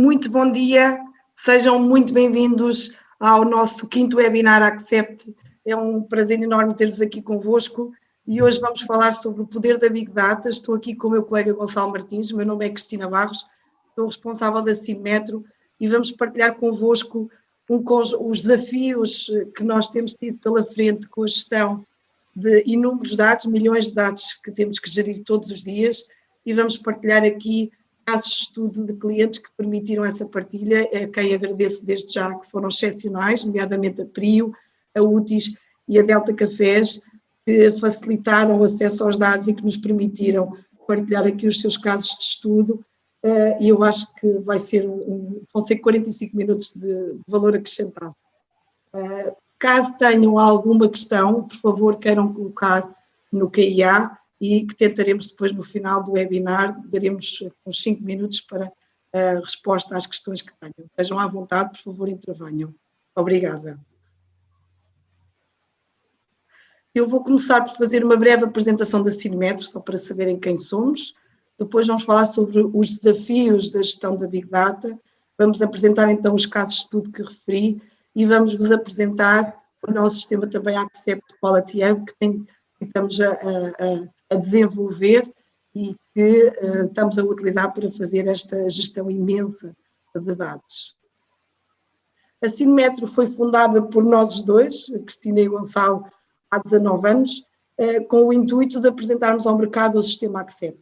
Muito bom dia, sejam muito bem-vindos ao nosso 5º webinar Accept. É um prazer enorme ter-vos aqui convosco e hoje vamos falar sobre o poder da Big Data. Estou aqui com o meu colega Gonçalo Martins, meu nome é Cristina Barros, sou responsável da Sinmetro e vamos partilhar convosco os desafios que nós temos tido pela frente com a gestão de inúmeros dados, milhões de dados que temos que gerir todos os dias e vamos partilhar aqui casos de estudo de clientes que permitiram essa partilha, a quem agradeço desde já, que foram excepcionais, nomeadamente a Prio, a UTIS e a Delta Cafés, que facilitaram o acesso aos dados e que nos permitiram partilhar aqui os seus casos de estudo, e eu acho que vão ser 45 minutos de valor acrescentado. Caso tenham alguma questão, por favor, queiram colocar no QIA, e que tentaremos depois no final do webinar, daremos uns 5 minutos para a resposta às questões que tenham. Estejam à vontade, por favor, intervenham. Obrigada. Eu vou começar por fazer uma breve apresentação da Sinmetro, só para saberem quem somos. Depois vamos falar sobre os desafios da gestão da Big Data. Vamos apresentar então os casos de estudo que referi e vamos-vos apresentar o nosso sistema também Accept Quality Hub, que estamos a desenvolver e que estamos a utilizar para fazer esta gestão imensa de dados. A Sinmetro foi fundada por nós dois, Cristina e Gonçalo, há 19 anos, com o intuito de apresentarmos ao mercado o sistema Accept.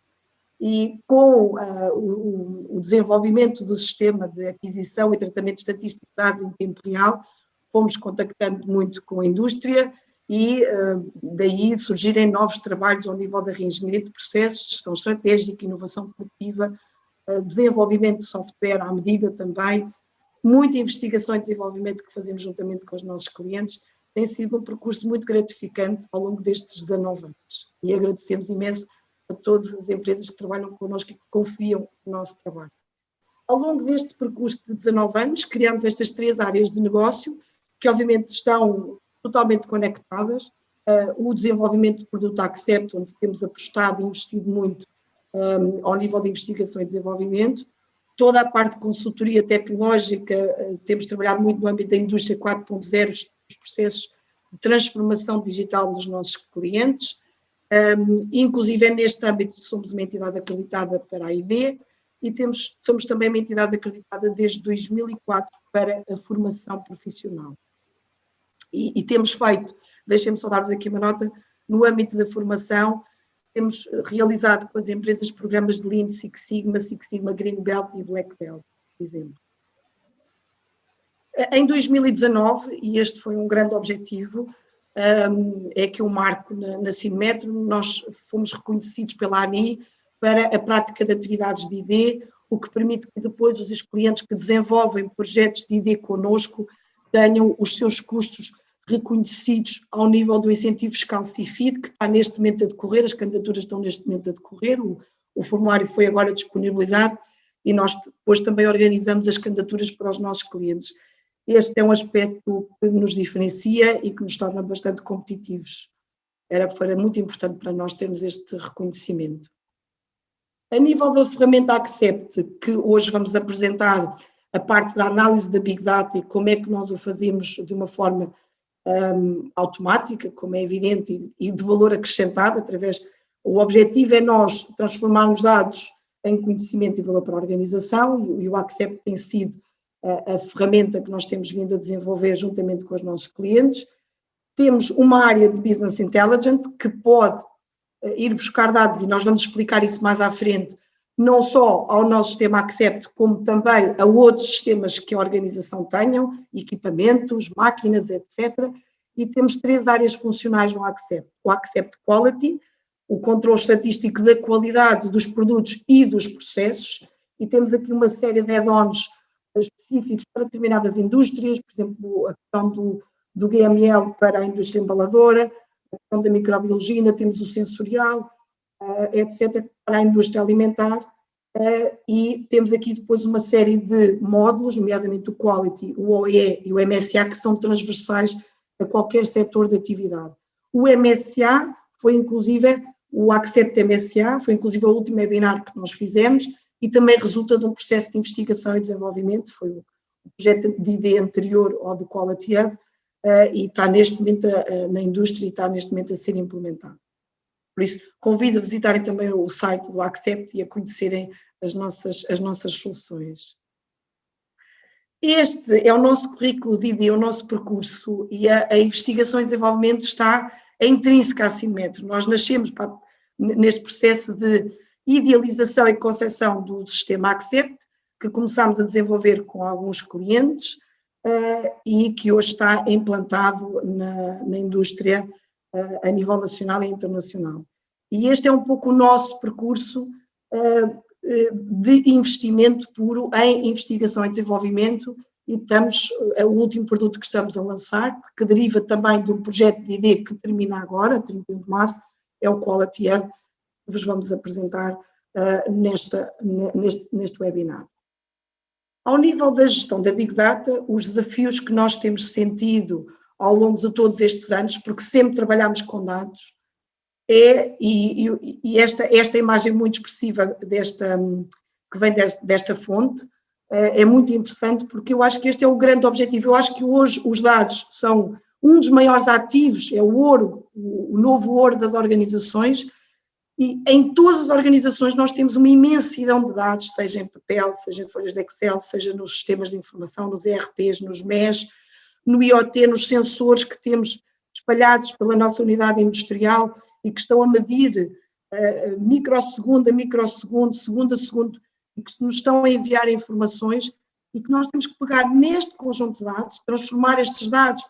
E com o desenvolvimento do sistema de aquisição e tratamento estatístico de dados em tempo real, fomos contactando muito com a indústria e daí surgirem novos trabalhos ao nível da reengenharia de processos, gestão estratégica, inovação produtiva, desenvolvimento de software à medida também, muita investigação e desenvolvimento que fazemos juntamente com os nossos clientes. Tem sido um percurso muito gratificante ao longo destes 19 anos e agradecemos imenso a todas as empresas que trabalham connosco e que confiam no nosso trabalho. Ao longo deste percurso de 19 anos, criamos estas 3 áreas de negócio, que obviamente estão totalmente conectadas, o desenvolvimento de produto Accept, onde temos apostado e investido muito ao nível de investigação e desenvolvimento, toda a parte de consultoria tecnológica, temos trabalhado muito no âmbito da indústria 4.0, os processos de transformação digital dos nossos clientes, inclusive neste âmbito somos uma entidade acreditada para a ID e somos também uma entidade acreditada desde 2004 para a formação profissional. E temos feito, deixem-me só dar-vos aqui uma nota, no âmbito da formação, temos realizado com as empresas programas de Lean Six Sigma Green Belt e Black Belt, por exemplo. Em 2019, e este foi um grande objetivo, é que o marco na Sinmetro, nós fomos reconhecidos pela ANI para a prática de atividades de ID, o que permite que depois os clientes que desenvolvem projetos de ID connosco tenham os seus custos reconhecidos ao nível do incentivo fiscal CIFID, que está neste momento a decorrer, as candidaturas estão neste momento a decorrer, o formulário foi agora disponibilizado e nós depois também organizamos as candidaturas para os nossos clientes. Este é um aspecto que nos diferencia e que nos torna bastante competitivos. Era muito importante para nós termos este reconhecimento. A nível da ferramenta Accept, que hoje vamos apresentar a parte da análise da Big Data e como é que nós o fazemos de uma forma automática, como é evidente, e de valor acrescentado, o objetivo é nós transformarmos dados em conhecimento e valor para a organização e o Accept tem sido a ferramenta que nós temos vindo a desenvolver juntamente com os nossos clientes. Temos uma área de Business Intelligence que pode ir buscar dados, e nós vamos explicar isso mais à frente, não só ao nosso sistema Accept, como também a outros sistemas que a organização tenham, equipamentos, máquinas, etc. E temos 3 áreas funcionais no Accept. O Accept Quality, o controle estatístico da qualidade dos produtos e dos processos, e temos aqui uma série de add-ons específicos para determinadas indústrias, por exemplo, a questão do GML para a indústria embaladora, a questão da microbiologia, ainda temos o sensorial, etc., para a indústria alimentar, e temos aqui depois uma série de módulos, nomeadamente o Quality, o OE e o MSA, que são transversais a qualquer setor de atividade. O MSA foi inclusive, o Accept MSA, foi inclusive o último webinar que nós fizemos, e também resulta de um processo de investigação e desenvolvimento, foi o projeto de ID anterior ao do Quality Hub, e está neste momento na indústria e está neste momento a ser implementado. Por isso, convido a visitarem também o site do Accept e a conhecerem as nossas soluções. Este é o nosso currículo de ID, o nosso percurso, e a investigação e desenvolvimento está intrínseca à Cinemetro. Nós nascemos neste processo de idealização e concepção do sistema Accept, que começámos a desenvolver com alguns clientes e que hoje está implantado na indústria a nível nacional e internacional. E este é um pouco o nosso percurso de investimento puro em investigação e desenvolvimento, e estamos, o último produto que estamos a lançar, que deriva também de um projeto de ID que termina agora, 31 de março, é o Quality Hub, que vos vamos apresentar neste webinar. Ao nível da gestão da Big Data, os desafios que nós temos sentido ao longo de todos estes anos, porque sempre trabalhamos com dados, e esta imagem muito expressiva que vem desta fonte é muito interessante, porque eu acho que este é o grande objetivo. Eu acho que hoje os dados são um dos maiores ativos, é o ouro, o novo ouro das organizações, e em todas as organizações nós temos uma imensidão de dados, seja em papel, seja em folhas de Excel, seja nos sistemas de informação, nos ERPs, nos MES, no IoT, nos sensores que temos espalhados pela nossa unidade industrial e que estão a medir microsegundo a microsegundo, segundo a segundo, e que nos estão a enviar informações, e que nós temos que pegar neste conjunto de dados, transformar estes dados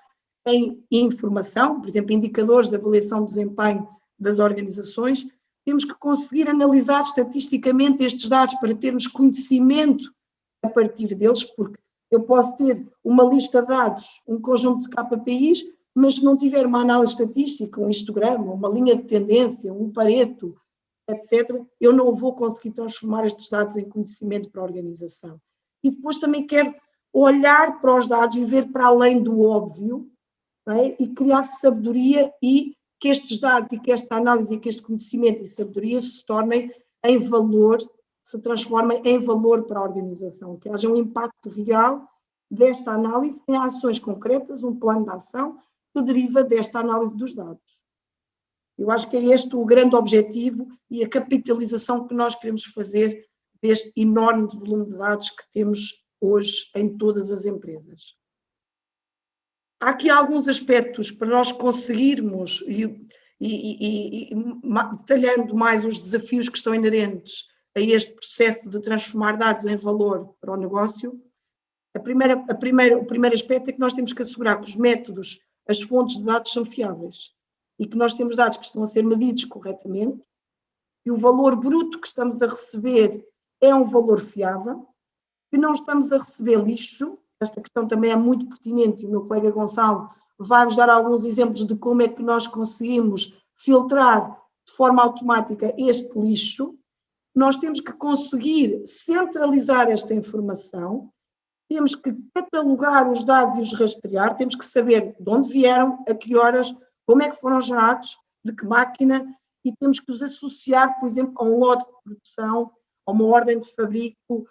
em informação, por exemplo, indicadores de avaliação de desempenho das organizações. Temos que conseguir analisar estatisticamente estes dados para termos conhecimento a partir deles, porque eu posso ter uma lista de dados, um conjunto de KPIs, mas se não tiver uma análise estatística, um histograma, uma linha de tendência, um Pareto, etc., eu não vou conseguir transformar estes dados em conhecimento para a organização. E depois também quero olhar para os dados e ver para além do óbvio, não é? E criar sabedoria, e que estes dados e que esta análise e que este conhecimento e sabedoria se tornem em valor, se transformem em valor para a organização, que haja um impacto real desta análise em ações concretas, um plano de ação que deriva desta análise dos dados. Eu acho que é este o grande objetivo e a capitalização que nós queremos fazer deste enorme volume de dados que temos hoje em todas as empresas. Há aqui alguns aspectos para nós conseguirmos, detalhando mais os desafios que estão inerentes a este processo de transformar dados em valor para o negócio. O primeiro aspecto é que nós temos que assegurar que os métodos, as fontes de dados são fiáveis e que nós temos dados que estão a ser medidos corretamente, e o valor bruto que estamos a receber é um valor fiável, que não estamos a receber lixo. Esta questão também é muito pertinente, e o meu colega Gonçalo vai-vos dar alguns exemplos de como é que nós conseguimos filtrar de forma automática este lixo. Nós temos que conseguir centralizar esta informação, temos que catalogar os dados e os rastrear, temos que saber de onde vieram, a que horas, como é que foram gerados, de que máquina, e temos que os associar, por exemplo, a um lote de produção, a uma ordem de fabrico,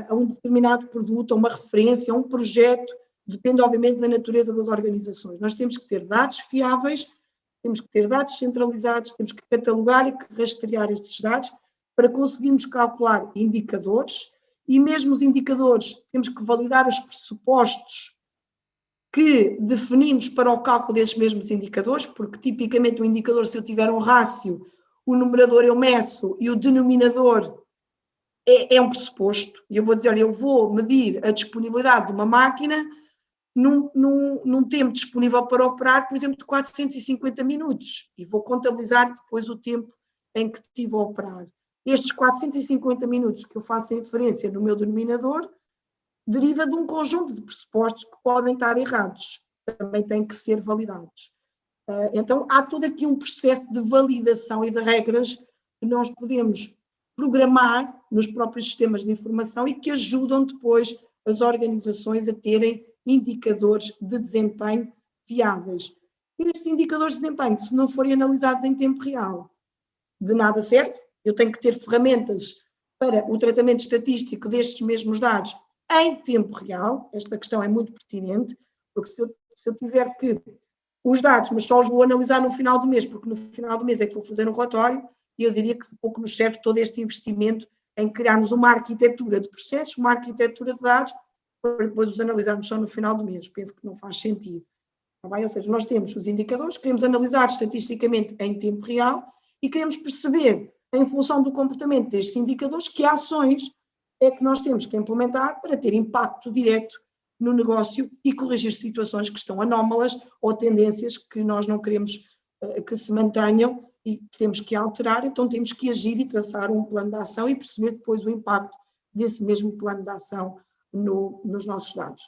a um determinado produto, a uma referência, a um projeto, depende obviamente da natureza das organizações. Nós temos que ter dados fiáveis, temos que ter dados centralizados, temos que catalogar e que rastrear estes dados para conseguirmos calcular indicadores, e mesmo os indicadores temos que validar os pressupostos que definimos para o cálculo desses mesmos indicadores, porque tipicamente o indicador, se eu tiver um rácio, o numerador eu meço e o denominador é um pressuposto, e eu vou dizer, olha, eu vou medir a disponibilidade de uma máquina num tempo disponível para operar, por exemplo, de 450 minutos, e vou contabilizar depois o tempo em que estive a operar. Estes 450 minutos que eu faço a inferência no meu denominador deriva de um conjunto de pressupostos que podem estar errados, também têm que ser validados. Então, há todo aqui um processo de validação e de regras que nós podemos programar nos próprios sistemas de informação e que ajudam depois as organizações a terem indicadores de desempenho viáveis. E estes indicadores de desempenho, se não forem analisados em tempo real, de nada serve. Eu tenho que ter ferramentas para o tratamento estatístico destes mesmos dados em tempo real. Esta questão é muito pertinente, porque se eu tiver que os dados, mas só os vou analisar no final do mês, porque no final do mês é que vou fazer um relatório, e eu diria que pouco nos serve todo este investimento em criarmos uma arquitetura de processos, uma arquitetura de dados, para depois os analisarmos só no final do mês. Penso que não faz sentido. Tá bem? Ou seja, nós temos os indicadores, queremos analisar estatisticamente em tempo real e queremos perceber, em função do comportamento destes indicadores, que ações é que nós temos que implementar para ter impacto direto no negócio e corrigir situações que estão anómalas ou tendências que nós não queremos que se mantenham e temos que alterar, então temos que agir e traçar um plano de ação e perceber depois o impacto desse mesmo plano de ação nos nossos dados.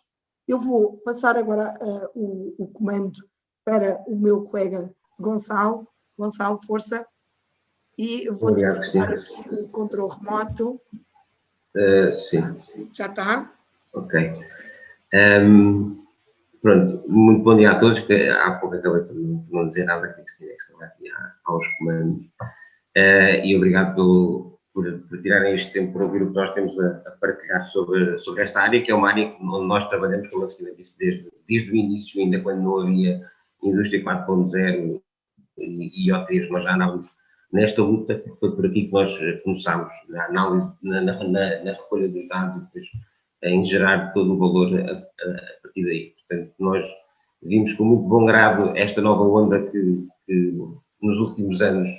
Eu vou passar agora o comando para o meu colega Gonçalo. Gonçalo, força. E vou-te passar aqui o controle remoto. Sim. Já está? Ok. Pronto, muito bom dia a todos, que há pouco acabei por não dizer nada, que estava aqui aos comandos. E obrigado por tirarem este tempo para ouvir o que nós temos a partilhar sobre esta área, que é uma área onde nós trabalhamos, como a Cristina disse, desde o início, ainda quando não havia Indústria 4.0 e O3, nós já andávamos nesta luta. Foi por aqui que nós começámos, na análise, na recolha dos dados e depois em gerar todo o valor a partir daí. Portanto, nós vimos com muito bom grado esta nova onda que nos últimos anos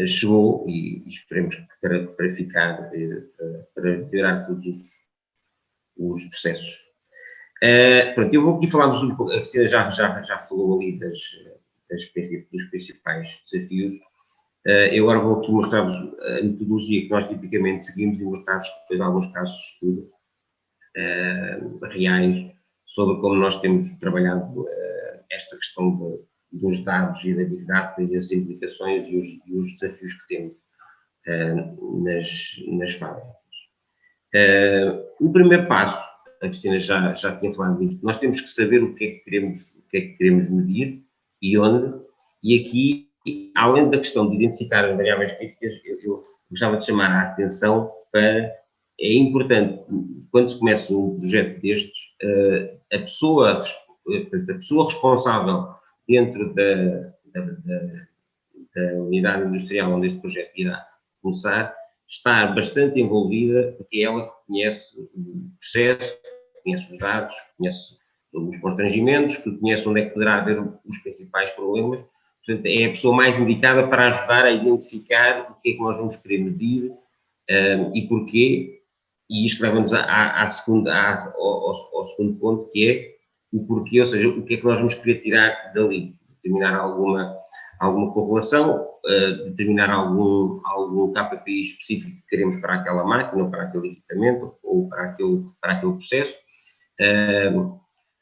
chegou e esperemos que para ficar, para melhorar todos os processos. Pronto, eu vou aqui falar-vos um pouco, a Cristina já falou ali dos principais desafios. Eu agora vou aqui mostrar-vos a metodologia que nós tipicamente seguimos e mostrar-vos depois alguns casos de estudo reais sobre como nós temos trabalhado esta questão dos dados e da Big Data e as implicações e os desafios que temos nas fábricas. O primeiro passo, a Cristina já tinha falado disto, nós temos que saber o que é que queremos medir e onde, e aqui, além da questão de identificar as variáveis críticas, eu gostava de chamar a atenção para, é importante, quando se começa um projeto destes, a pessoa responsável dentro da unidade industrial onde este projeto irá começar, estar bastante envolvida, porque é ela que conhece o processo, conhece os dados, conhece os constrangimentos, que conhece onde é que poderá haver os principais problemas. Portanto, é a pessoa mais indicada para ajudar a identificar o que é que nós vamos querer medir e porquê. E isto leva-nos ao segundo ponto, que é o porquê, ou seja, o que é que nós vamos querer tirar dali, determinar alguma correlação, determinar algum KPI específico que queremos para aquela máquina, ou para aquele equipamento, ou para aquele processo,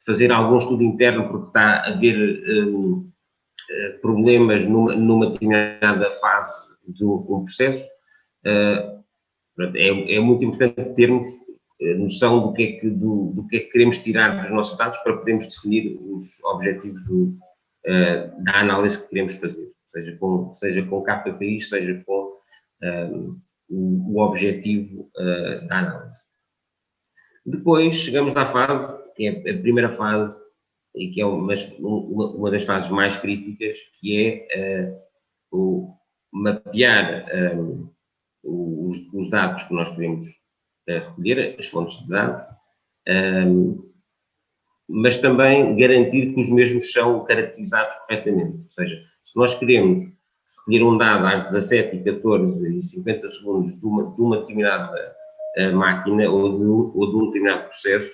fazer algum estudo interno porque está a haver problemas numa determinada fase do processo. É muito importante termos noção do que é que queremos tirar dos nossos dados para podermos definir os objetivos da análise que queremos fazer, seja com KPIs, seja com o objetivo da análise. Depois chegamos à fase, que é a primeira fase, e que é uma das fases mais críticas, que é o mapear os dados que nós queremos recolher, as fontes de dados, mas também garantir que os mesmos são caracterizados corretamente. Ou seja, se nós queremos recolher um dado às 17 e 14 e 50 segundos de uma determinada máquina ou de um determinado processo,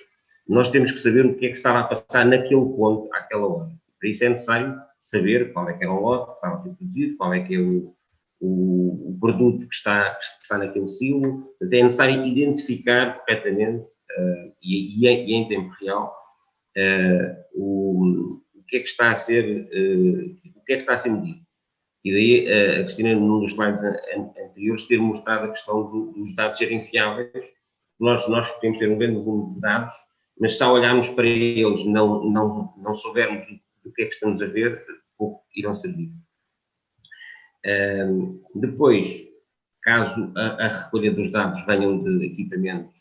nós temos que saber o que é que estava a passar naquele ponto, àquela hora. Para isso é necessário saber qual é que era o lote que estava a ser produzido, qual é que é o produto que está naquele silo. É necessário identificar corretamente e em tempo real o que é que está a ser medido. E daí a Cristina, num dos slides anteriores, ter mostrado a questão dos dados serem fiáveis. Nós podemos ter um grande volume de dados, mas se ao olharmos para eles não soubermos do que é que estamos a ver, pouco irão servir. Depois, caso a recolha dos dados venham de equipamentos,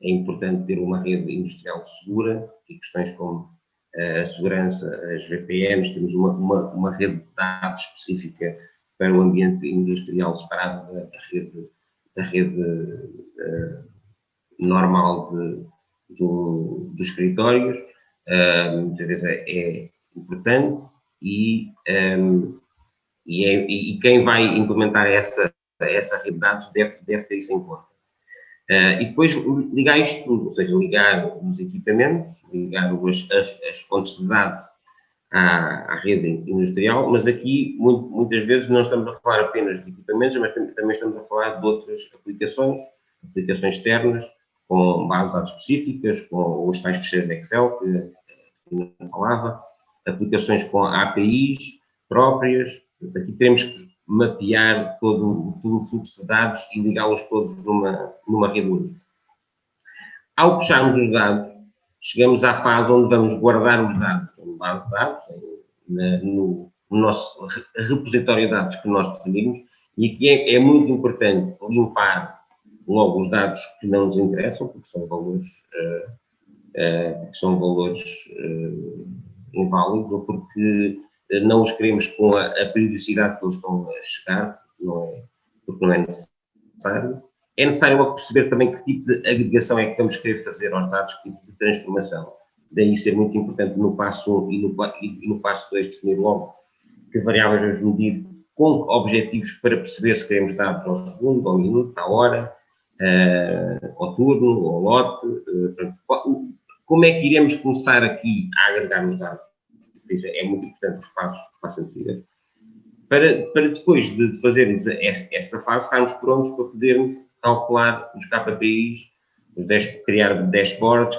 é importante ter uma rede industrial segura, e questões como a segurança, as VPNs, temos uma rede de dados específica para o ambiente industrial separado da rede normal dos escritórios. Muitas vezes é importante e quem vai implementar essa rede de dados deve ter isso em conta. E depois ligar isto tudo, ou seja, ligar os equipamentos, ligar as fontes de dados à rede industrial, mas aqui muitas vezes não estamos a falar apenas de equipamentos, mas também estamos a falar de outras aplicações externas, com bases de dados específicas, com os tais ficheiros Excel, que eu falava, aplicações com APIs próprias. Aqui teremos que mapear todo o fluxo de dados e ligá-los todos numa rede única. Ao puxarmos os dados, chegamos à fase onde vamos guardar os dados em base de dados, no nosso repositório de dados que nós definimos, e aqui é muito importante limpar logo os dados que não nos interessam, porque são valores inválidos, ou porque não os queremos com a periodicidade que eles estão a chegar, porque não é necessário. É necessário perceber também que tipo de agregação é que vamos querer fazer aos dados, que tipo de transformação. Daí ser muito importante no passo 1 e no passo 2 definir logo que variáveis vamos medir com objetivos para perceber se queremos dados ao segundo, ao minuto, à hora, ao turno, ao lote. Como é que iremos começar aqui a agregar os dados? É muito importante os passos anteriores. Para depois de fazermos esta fase, estarmos prontos para podermos calcular os KPIs, criar dashboards,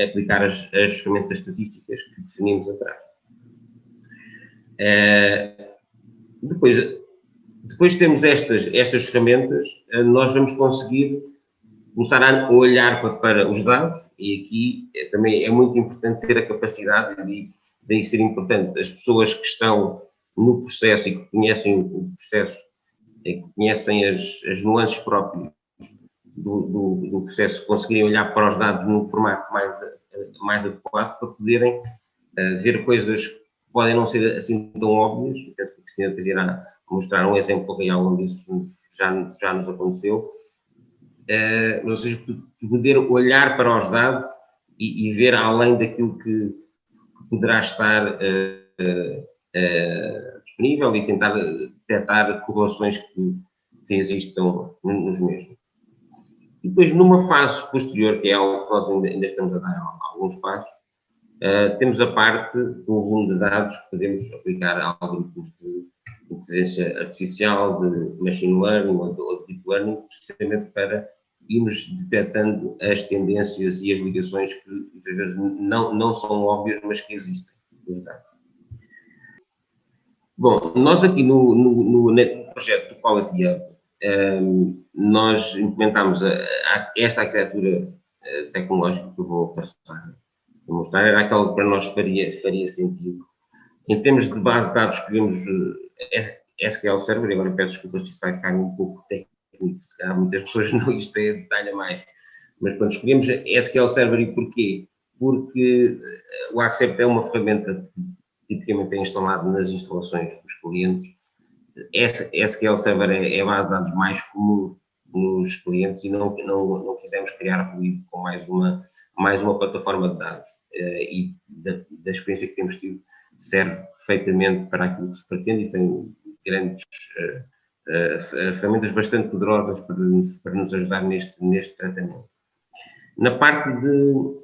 aplicar as ferramentas estatísticas que definimos atrás. Depois de termos estas ferramentas, nós vamos conseguir começar a olhar para os dados, e aqui também é muito importante ter a capacidade, e daí ser importante as pessoas que estão no processo e que conhecem o processo, e que conhecem as nuances próprias do processo, conseguirem olhar para os dados num formato mais adequado para poderem ver coisas que podem não ser assim tão óbvias. Penso que a Cristina irá mostrar um exemplo real onde isso já nos aconteceu. Ou seja, poder olhar para os dados e ver além daquilo que poderá estar disponível e tentar detectar correlações que existam nos mesmos. E depois, numa fase posterior, que é algo que nós ainda estamos a dar alguns passos, temos a parte do volume de dados que podemos aplicar a algoritmos de inteligência artificial, de machine learning ou de deep learning, precisamente para irmos detectando as tendências e as ligações que muitas vezes não são óbvias, mas que existem nos dados. Bom, nós aqui no projeto do Quality Hub, nós implementámos esta arquitetura tecnológica que eu vou passar a mostrar, era aquela que para nós faria sentido. Em termos de base de dados, escolhemos SQL Server, e agora peço desculpas se isto vai ficar um pouco técnico, se calhar muitas pessoas não isto é detalhe a mais, mas quando escolhemos SQL Server, e porquê? Porque o Accept é uma ferramenta que tipicamente é instalada nas instalações dos clientes. SQL Server é a base de dados mais comum nos clientes e não quisemos criar ruído com mais uma plataforma de dados. E da experiência que temos tido, serve perfeitamente para aquilo que se pretende e tem grandes ferramentas bastante poderosas para nos ajudar neste tratamento. Na parte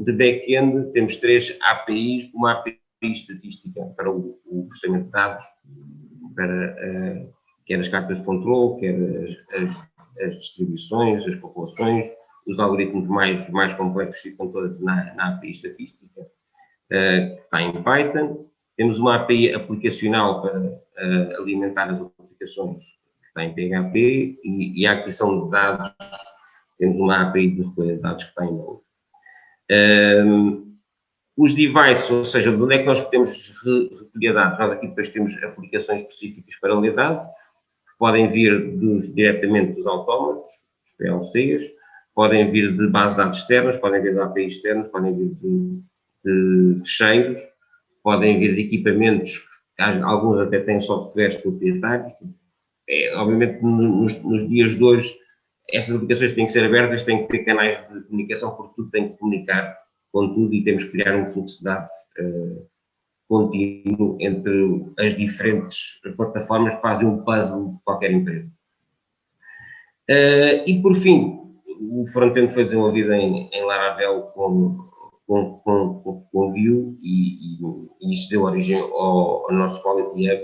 de back-end, temos 3 APIs, uma API estatística para o processamento de dados, para quer as cartas de controle, quer as distribuições, as populações, os algoritmos mais complexos ficam todos na API estatística, que está em Python. Temos uma API aplicacional para alimentar as aplicações, que está em PHP, e a aquisição de dados, temos uma API de recolha de dados que está em Node. Os devices, ou seja, de onde é que nós podemos recolher dados? Nós aqui depois temos aplicações específicas para ler dados. podem vir diretamente dos autómatos, dos PLCs, podem vir de bases de dados externas, podem vir de APIs externas, podem vir de fecheiros, podem vir de equipamentos, alguns até têm softwares proprietários. Obviamente, nos dias de hoje, essas aplicações têm que ser abertas, têm que ter canais de comunicação, porque tudo tem que comunicar com tudo e temos que criar um fluxo de dados contínuo entre as diferentes plataformas que fazem um puzzle de qualquer empresa. E, por fim, o front-end foi desenvolvido em Laravel com Vue e isso deu origem ao nosso Quality Hub,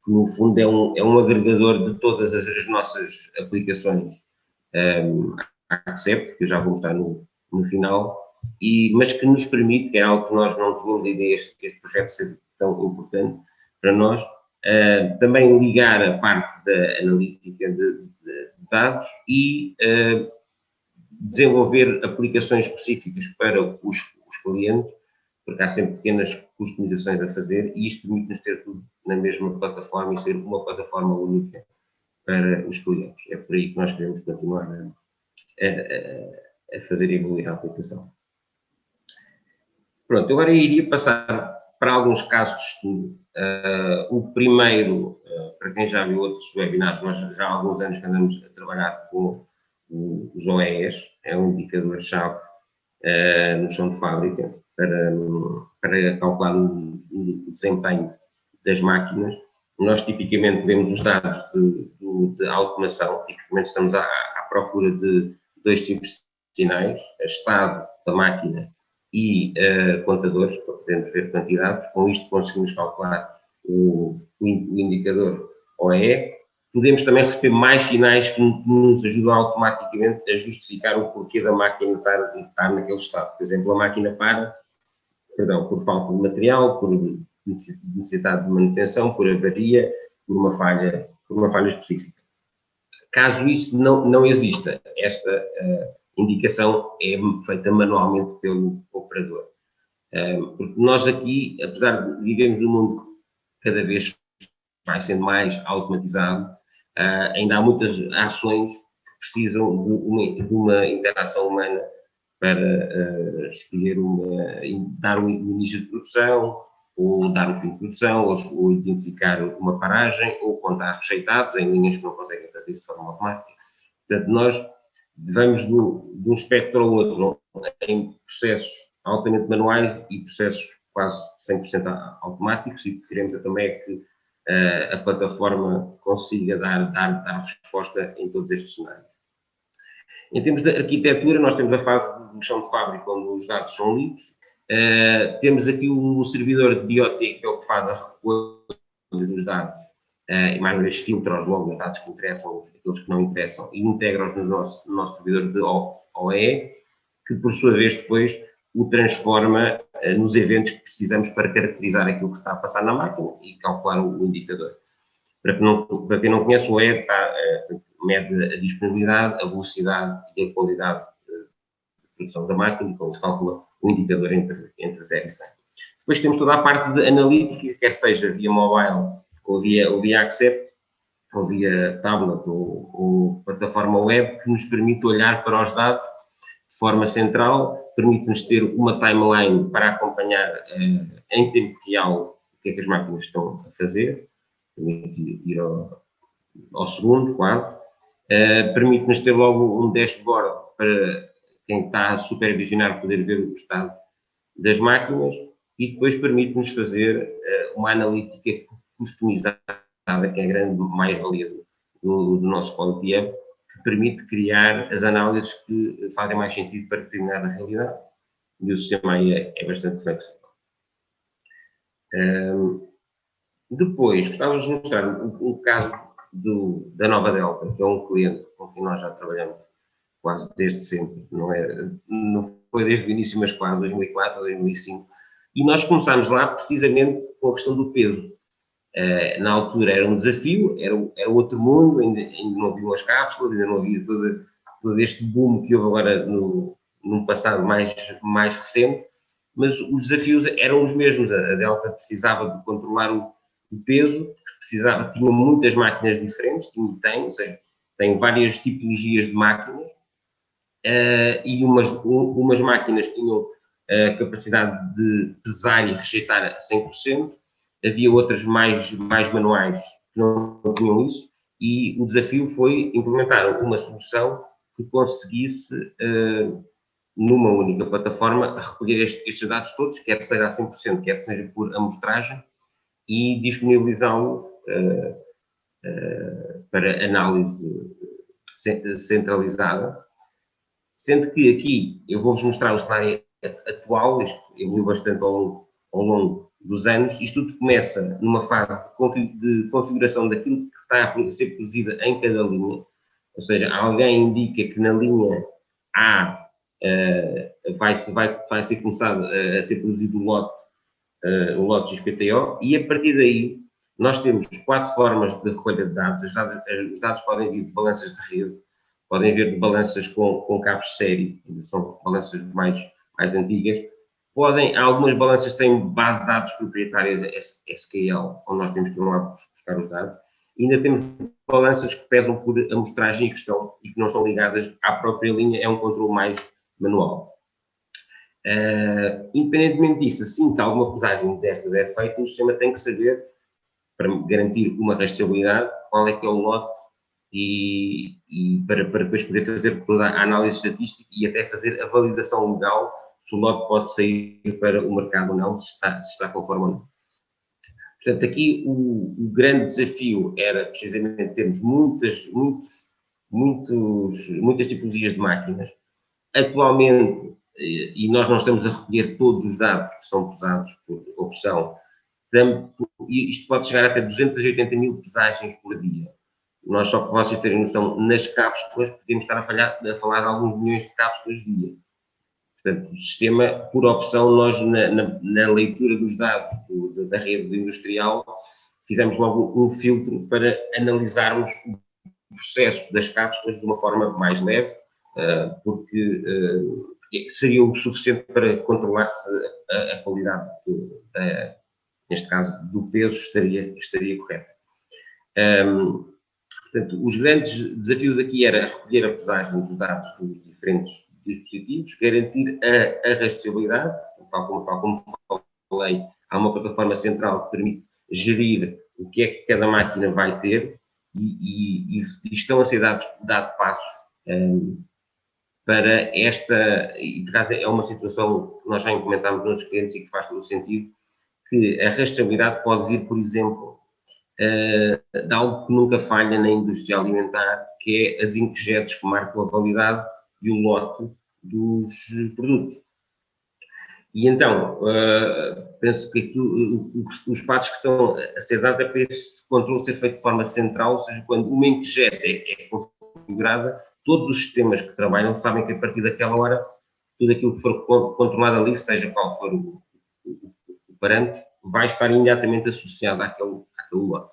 que no fundo é um agregador de todas as nossas aplicações Accept, que eu já vou mostrar no final, mas que nos permite, que é algo que nós não tínhamos ideia que este projeto ser tão importante para nós, também ligar a parte da analítica de dados e desenvolver aplicações específicas para os clientes, porque há sempre pequenas customizações a fazer e isto permite-nos ter tudo na mesma plataforma e ser uma plataforma única para os clientes. É por aí que nós queremos continuar a fazer evoluir a aplicação. Pronto, agora eu iria passar para alguns casos de estudo. O primeiro, para quem já viu outros webinars, nós já há alguns anos que andamos a trabalhar com os OEEs, é um indicador-chave no chão de fábrica para calcular o desempenho das máquinas. Nós tipicamente vemos os dados de automação, tipicamente estamos à procura de dois tipos de sinais, estado da máquina e contadores, para podermos ver quantidades. Com isto conseguimos calcular o indicador OE. Podemos também receber mais sinais que nos ajudam automaticamente a justificar o porquê da máquina estar naquele estado. Por exemplo, a máquina por falta de material, por necessidade de manutenção, por avaria, por uma falha específica. Caso isso não exista, esta indicação é feita manualmente pelo operador. Porque nós aqui, apesar de vivermos num mundo que cada vez vai sendo mais automatizado, ainda há muitas ações que precisam de uma interação humana para escolher dar um início de produção, ou dar um fim de produção, ou identificar uma paragem, ou contar rejeitados em linhas que não conseguem fazer de forma automática. Portanto, nós vamos de um espectro ao outro em processos altamente manuais e processos quase 100% automáticos, e o que queremos também é que a plataforma consiga dar resposta em todos estes cenários. Em termos de arquitetura, nós temos a fase do chão de fábrica, onde os dados são lidos. Temos aqui o servidor de IoT, que é o que faz a recolha dos dados, e mais uma vez filtra logo os dados que interessam, aqueles que não interessam, e integra-os no nosso servidor de OE, que por sua vez depois o transforma nos eventos que precisamos para caracterizar aquilo que está a passar na máquina e calcular o indicador. Para quem não conhece, o OE mede a disponibilidade, a velocidade e a qualidade de produção da máquina, e como se calcula o indicador entre 0 e 100. Depois temos toda a parte de analítica, quer seja via mobile ou via Accept, ou via tablet ou plataforma web, que nos permite olhar para os dados de forma central, permite-nos ter uma timeline para acompanhar em tempo real o que é que as máquinas estão a fazer, permite ir ao segundo quase, permite-nos ter logo um dashboard para quem está a supervisionar poder ver o estado das máquinas e depois permite-nos fazer uma analítica customizada, que é a grande mais-valia do nosso Quality Hub, que permite criar as análises que fazem mais sentido para determinada realidade, e o sistema aí é bastante flexível. Depois, gostávamos de mostrar um caso da Nova Delta, que é um cliente com quem nós já trabalhamos quase desde sempre, não foi desde o início, mas quase 2004 ou 2005, e nós começámos lá precisamente com a questão do peso. Na altura era um desafio, era outro mundo, ainda não haviam as cápsulas, ainda não havia todo este boom que houve agora num passado mais recente, mas os desafios eram os mesmos. A Delta precisava de controlar o peso, tinham muitas máquinas diferentes, ou seja, tem várias tipologias de máquinas, e umas máquinas tinham a capacidade de pesar e rejeitar a 100%, havia outras mais manuais que não tinham isso, e o desafio foi implementar uma solução que conseguisse, numa única plataforma, recolher estes dados todos, quer seja a 100%, quer seja por amostragem, e disponibilizá-los para análise centralizada, sendo que aqui eu vou-vos mostrar o cenário atual, isto evoluiu bastante ao longo dos anos. Isto tudo começa numa fase de configuração daquilo que está a ser produzido em cada linha, ou seja, alguém indica que na linha A vai ser começado a ser produzido o lote XPTO, e a partir daí nós temos 4 formas de recolha de dados. Os dados podem vir de balanças de rede, podem vir de balanças com cabos de série, são balanças mais antigas. Algumas balanças têm base de dados proprietárias SQL, onde nós temos que ir lá buscar os dados. E ainda temos balanças que pesam por amostragem e que não estão ligadas à própria linha, é um controle mais manual. Independentemente disso, assim que alguma pesagem destas é feita, o sistema tem que saber, para garantir uma rastreabilidade, qual é que é o lote, e para depois poder fazer toda a análise estatística e até fazer a validação legal se o lote pode sair para o mercado ou não, se está conforme ou não. Portanto, aqui o grande desafio era precisamente termos muitas tipologias de máquinas. Atualmente, e nós não estamos a recolher todos os dados que são pesados por opção, isto pode chegar até 280 mil pesagens por dia. Nós, só para vocês terem noção, nas cápsulas podemos estar a falar de alguns milhões de cápsulas dia. Portanto, o sistema, por opção, nós na leitura dos dados da rede industrial, fizemos logo um filtro para analisarmos o processo das cápsulas de uma forma mais leve, porque seria o suficiente para controlar-se a qualidade, neste caso, do peso, estaria correta. Portanto, os grandes desafios aqui era recolher a pesagem dos dados dos diferentes dispositivos, garantir a rastreabilidade, tal como falei, há uma plataforma central que permite gerir o que é que cada máquina vai ter, e estão a ser dados passos para esta, e por acaso é uma situação que nós já implementámos noutros clientes e que faz todo o sentido, que a rastreabilidade pode vir, por exemplo, de algo que nunca falha na indústria alimentar, que é as inkjets que marcam a validade e o lote dos produtos. E então, penso que os passos que estão a ser dados é para esse controle ser feito de forma central, ou seja, quando uma inkjet é configurada, todos os sistemas que trabalham sabem que a partir daquela hora, tudo aquilo que for controlado ali, seja qual for o parâmetro, vai estar imediatamente associado àquele lote.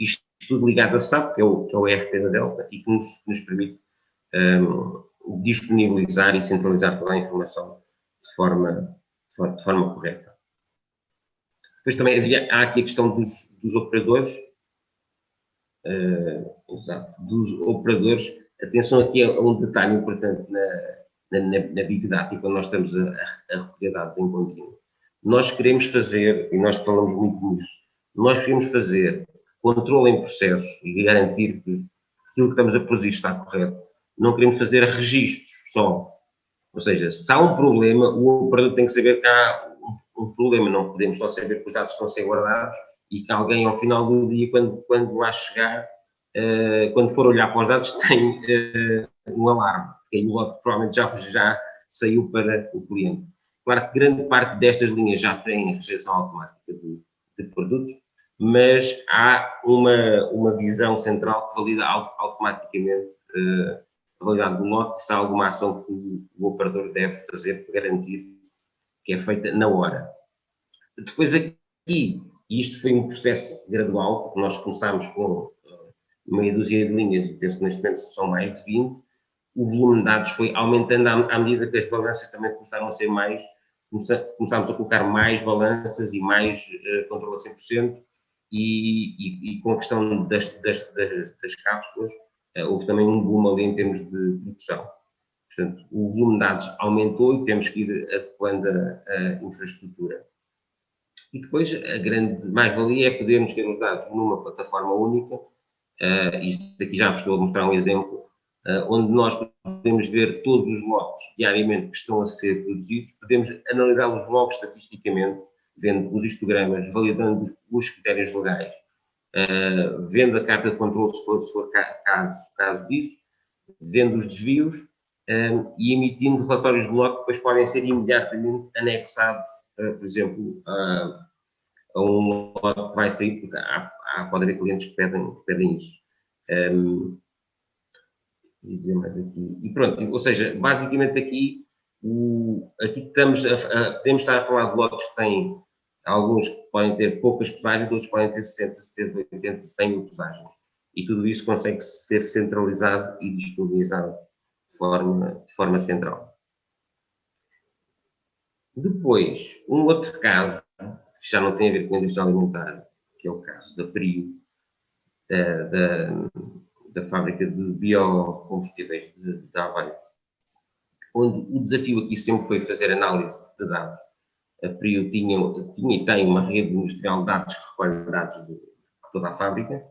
Isto tudo ligado a SAP, que é o ERP da Delta, e que nos permite disponibilizar e centralizar toda a informação de forma correta. Depois também há aqui a questão dos operadores. Dos operadores. Atenção aqui a um detalhe importante na Big Data, quando nós estamos a recolher dados em contínuo. Nós queremos fazer, e nós falamos muito nisso, nós queremos fazer controle em processo e garantir que aquilo que estamos a produzir está correto. Não queremos fazer registros só. Ou seja, se há um problema, o operador tem que saber que há um problema. Não podemos só saber que os dados estão a ser guardados e que alguém, ao final do dia, quando lá chegar, quando for olhar para os dados, tem um alarme. Porque aí o lote provavelmente já saiu para o cliente. Claro que grande parte destas linhas já tem rejeição automática de produtos, mas há uma visão central que valida automaticamente a validade do lote, se há alguma ação que o operador deve fazer para garantir que é feita na hora. Depois aqui, e isto foi um processo gradual, porque nós começámos com meia dúzia de linhas, e penso que neste momento são mais de 20, o volume de dados foi aumentando à medida que as balanças também começaram a ser começámos a colocar mais balanças e mais controle a 100%, e com a questão das cápsulas, houve também um boom ali em termos de produção. Portanto, o volume de dados aumentou e temos que ir adequando a infraestrutura. E depois a grande mais-valia é podermos ter os dados numa plataforma única, isto aqui já vos estou a mostrar um exemplo, onde nós podemos ver todos os lotes diariamente que estão a ser produzidos, podemos analisá-los logo estatisticamente, vendo os histogramas, validando os critérios legais, vendo a carta de controle se for caso disso, vendo os desvios e emitindo relatórios de lote que depois podem ser imediatamente anexados, por exemplo, a um lote que vai sair, porque pode haver clientes que pedem isso. Dizer mais aqui. E pronto, ou seja, basicamente aqui podemos estar a falar de lotes que têm, alguns que podem ter poucas pesagens, outros podem ter 60, 70, 80, 100 mil pesagens. E tudo isso consegue ser centralizado e disponibilizado de forma central. Depois, um outro caso, que já não tem a ver com a indústria alimentar, que é o caso da PRIO, da fábrica de biocombustíveis de Aveiro, onde o desafio aqui sempre foi fazer análise de dados. A PRIO tinha e tem uma rede industrial de dados que recolhe dados de toda a fábrica,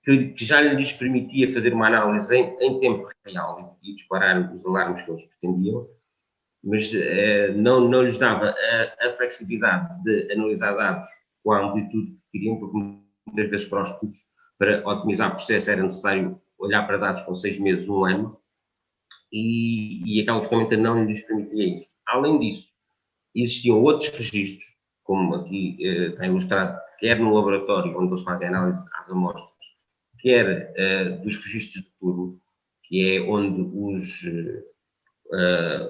que já lhes permitia fazer uma análise em tempo real e disparar os alarmes que eles pretendiam, mas não lhes dava a flexibilidade de analisar dados com a amplitude que queriam, porque muitas vezes para os estudos, para otimizar o processo, era necessário olhar para dados com 6 meses, 1 ano, e aquela ferramenta não lhes permitia isso. Além disso, existiam outros registros, como aqui está ilustrado, quer no laboratório, onde eles fazem análise às amostras, quer dos registros de turno, que é onde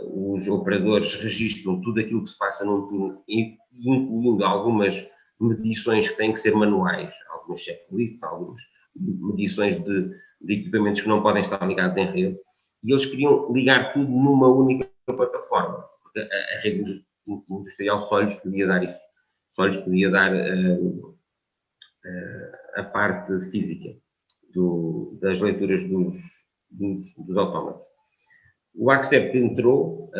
os operadores registram tudo aquilo que se passa num turno, incluindo algumas medições que têm que ser manuais, algumas checklists, algumas medições de equipamentos que não podem estar ligados em rede, e eles queriam ligar tudo numa única plataforma, porque a rede industrial só lhes podia dar isso, só lhes podia dar a parte física das leituras dos autómatos. O Accept entrou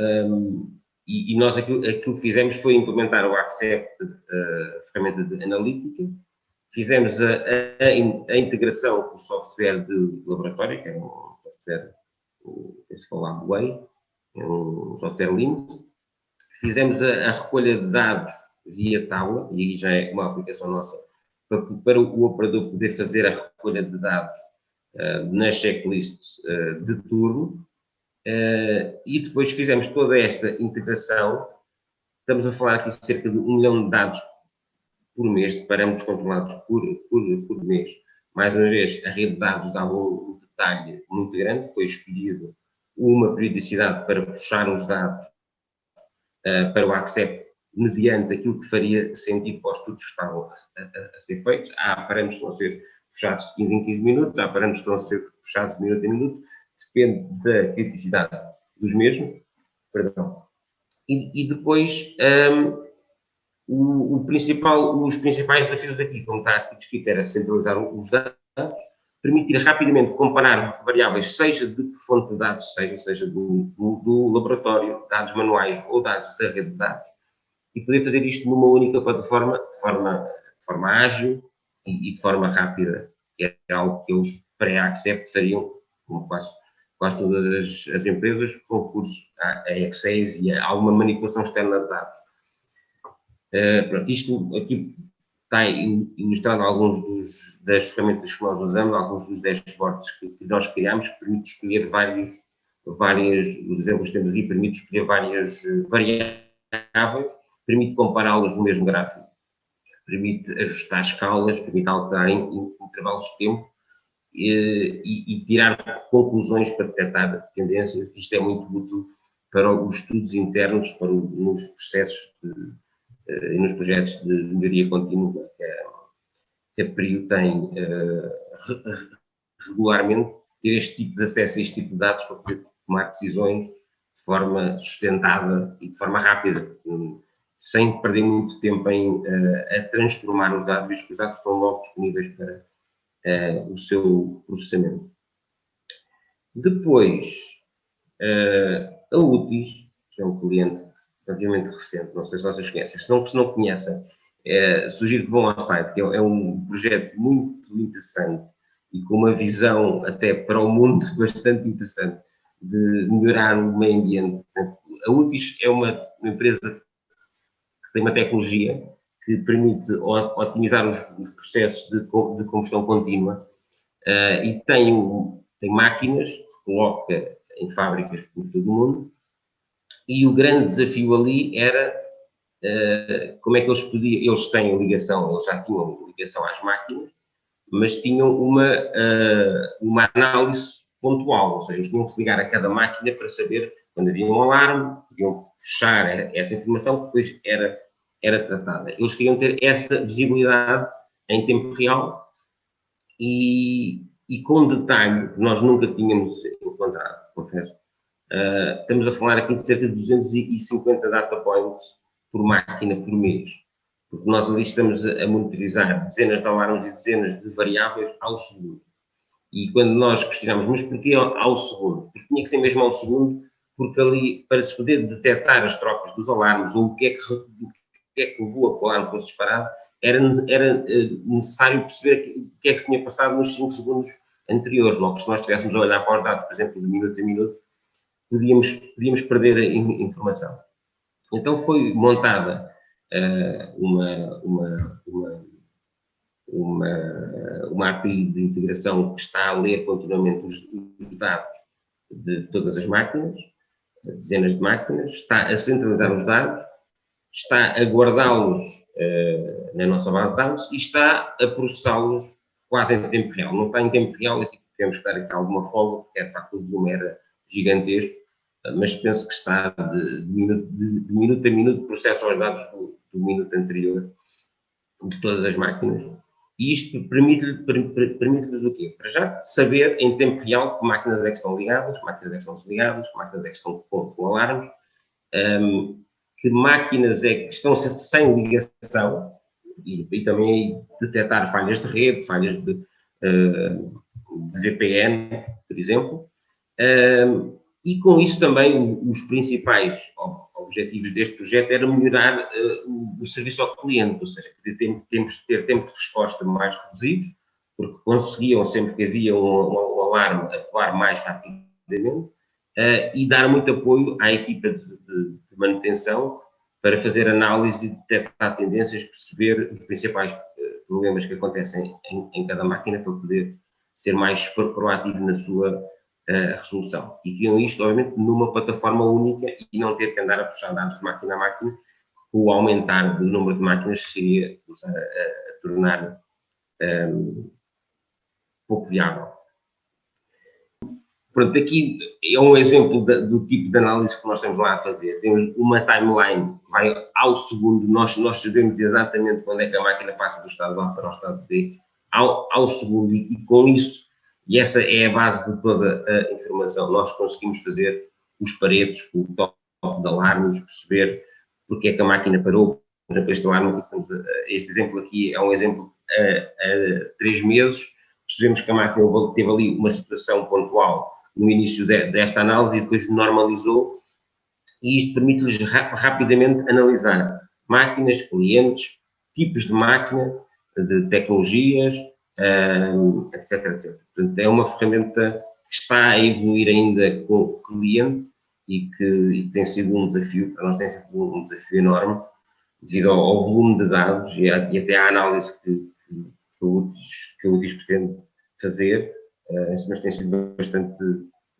e nós aquilo que fizemos foi implementar o Accept, a ferramenta de analítica, fizemos a integração com o software de laboratório, que é um software, que se fala Way, é um software Linux. Fizemos a recolha de dados via tablet, e aí já é uma aplicação nossa, para o operador poder fazer a recolha de dados nas checklists de turno. E depois fizemos toda esta integração. Estamos a falar aqui de cerca de 1 milhão de dados por mês, de parâmetros controlados por mês. Mais uma vez, a rede de dados dava um detalhe muito grande, foi escolhido uma periodicidade para puxar os dados para o Accept, mediante aquilo que faria sentido para os estudos que estavam a ser feitos. Há parâmetros que vão ser puxados de 15 em 15 minutos, há parâmetros que vão ser puxados de minuto em minuto, depende da criticidade dos mesmos. Perdão. E depois, os principais desafios aqui, como está aqui descrito, era centralizar os dados, permitir rapidamente comparar variáveis, seja de fonte de dados, seja do laboratório, dados manuais ou dados da rede de dados, e poder fazer isto numa única plataforma, de forma ágil e de forma rápida, que é algo que eles pré-Accept fariam, como quase todas as empresas, com recurso a Excel e a alguma manipulação externa de dados. Pronto, isto aqui está ilustrado alguns das ferramentas que nós usamos, alguns dos dashboards que nós criamos, que permite escolher várias, os exemplos que temos aqui, permite escolher várias variáveis, permite compará-las no mesmo gráfico, permite ajustar escalas, permite alterar em intervalos de tempo e tirar conclusões para detectar tendências. Isto é muito útil para os estudos internos, nos processos e nos projetos de melhoria contínua que a PRIO tem regularmente, ter este tipo de acesso a este tipo de dados para poder tomar decisões de forma sustentada e de forma rápida. sem perder muito tempo a transformar os dados, visto que os dados estão logo disponíveis para o seu processamento. Depois, a UTIS, que é um cliente relativamente recente, não sei se vocês conhecem, se não conhecem, sugiro que vão ao site, que é um projeto muito interessante e com uma visão até para o mundo bastante interessante de melhorar o meio ambiente. A UTIS é uma empresa que tem uma tecnologia que permite otimizar os processos de combustão contínua e tem máquinas que coloca em fábricas por todo o mundo, e o grande desafio ali era como é que eles têm ligação, eles já tinham ligação às máquinas, mas tinham uma análise pontual, ou seja, eles tinham que se ligar a cada máquina para saber quando havia um alarme, podiam puxar essa informação que depois era tratada. Eles queriam ter essa visibilidade em tempo real e com detalhe que nós nunca tínhamos encontrado, confesso. Estamos a falar aqui de cerca de 250 data points por máquina por mês, porque nós ali estamos a monitorizar dezenas de alarmes e dezenas de variáveis ao segundo. E quando nós questionamos, mas porquê ao segundo? Porque tinha que ser mesmo ao segundo, porque ali, para se poder detectar as trocas dos alarmes, ou o que é que levou a que o alarme fosse disparado, era necessário perceber o que é que se tinha passado nos 5 segundos anteriores. Logo, se nós estivéssemos a olhar para os dados, por exemplo, de minuto a minuto, podíamos perder a informação. Então foi montada uma API de integração que está a ler continuamente os dados de todas as máquinas, dezenas de máquinas, está a centralizar os dados, está a guardá-los na nossa base de dados e está a processá-los quase em tempo real. Não está em tempo real, aqui temos que dar aqui alguma folga, porque de facto o volume era gigantesco, mas penso que está de minuto a minuto, processa os dados do minuto anterior de todas as máquinas. E isto permite-lhes o quê? Para já saber em tempo real que máquinas é que estão ligadas, que máquinas é que estão desligadas, que máquinas é que estão com alarmes, que máquinas é que estão sem ligação e também detectar falhas de rede, falhas de VPN, por exemplo. E com isso também os principais objetivos deste projeto era melhorar o serviço ao cliente, ou seja, temos de ter tempo de resposta mais reduzidos, porque conseguiam, sempre que havia um alarme, atuar mais rapidamente, e dar muito apoio à equipa de manutenção para fazer análise, detectar tendências, perceber os principais problemas que acontecem em cada máquina para poder ser mais proativo na sua resolução. E tinham isto, obviamente, numa plataforma única e não ter que andar a puxar dados de máquina a máquina, o aumentar do número de máquinas seria começar a tornar pouco viável. Pronto, aqui é um exemplo do tipo de análise que nós estamos lá a fazer. Temos uma timeline que vai ao segundo, nós sabemos exatamente quando é que a máquina passa do estado A para o estado B, ao segundo, e com isso, e essa é a base de toda a informação, nós conseguimos fazer os paretos, o top de alarmes, perceber porque é que a máquina parou. Por exemplo, este exemplo aqui é um exemplo a 3 meses, percebemos que a máquina teve ali uma situação pontual no início desta análise e depois normalizou, e isto permite-lhes rapidamente analisar máquinas, clientes, tipos de máquina, de tecnologias, etc, etc. Portanto, é uma ferramenta que está a evoluir ainda com o cliente e que tem sido um desafio, para nós tem sido um desafio enorme, devido ao volume de dados e até à análise que o UTIS pretende fazer, mas tem sido bastante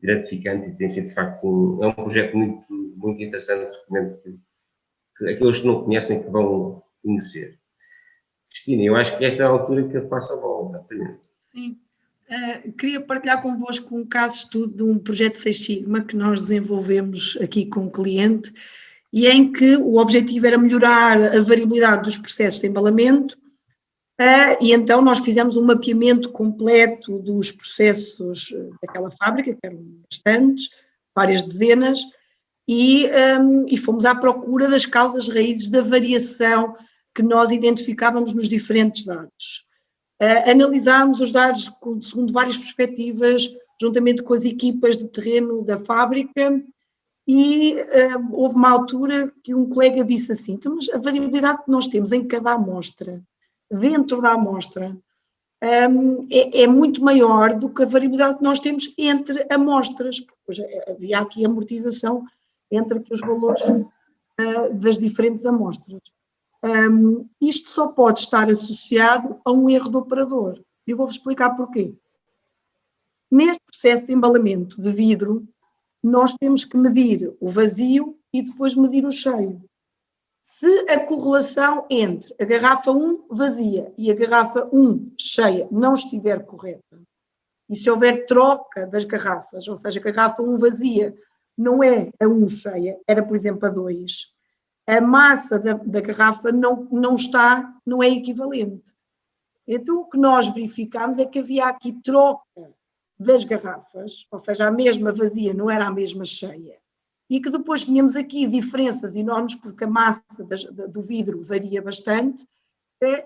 gratificante e tem sido, de facto, é um projeto muito, muito interessante, recomendo que aqueles que não conhecem que vão conhecer. Cristina, eu acho que esta é a altura que eu passo a bola, exatamente. Sim. Queria partilhar convosco um caso de estudo de um projeto Six Sigma que nós desenvolvemos aqui com o cliente e em que o objetivo era melhorar a variabilidade dos processos de embalamento e então nós fizemos um mapeamento completo dos processos daquela fábrica, que eram bastantes, várias dezenas, e fomos à procura das causas raízes da variação que nós identificávamos nos diferentes dados. Analisámos os dados segundo várias perspectivas, juntamente com as equipas de terreno da fábrica, e houve uma altura que um colega disse assim: então, mas a variabilidade que nós temos em cada amostra, dentro da amostra, é muito maior do que a variabilidade que nós temos entre amostras, porque havia aqui amortização entre aqui os valores das diferentes amostras. Isto só pode estar associado a um erro do operador. Eu vou-vos explicar porquê. Neste processo de embalamento de vidro, nós temos que medir o vazio e depois medir o cheio. Se a correlação entre a garrafa 1 vazia e a garrafa 1 cheia não estiver correta, e se houver troca das garrafas, ou seja, a garrafa 1 vazia não é a 1 cheia, era, por exemplo, a 2, a massa da garrafa não é equivalente. Então, o que nós verificámos é que havia aqui troca das garrafas, ou seja, a mesma vazia não era a mesma cheia, e que depois tínhamos aqui diferenças enormes, porque a massa do vidro varia bastante,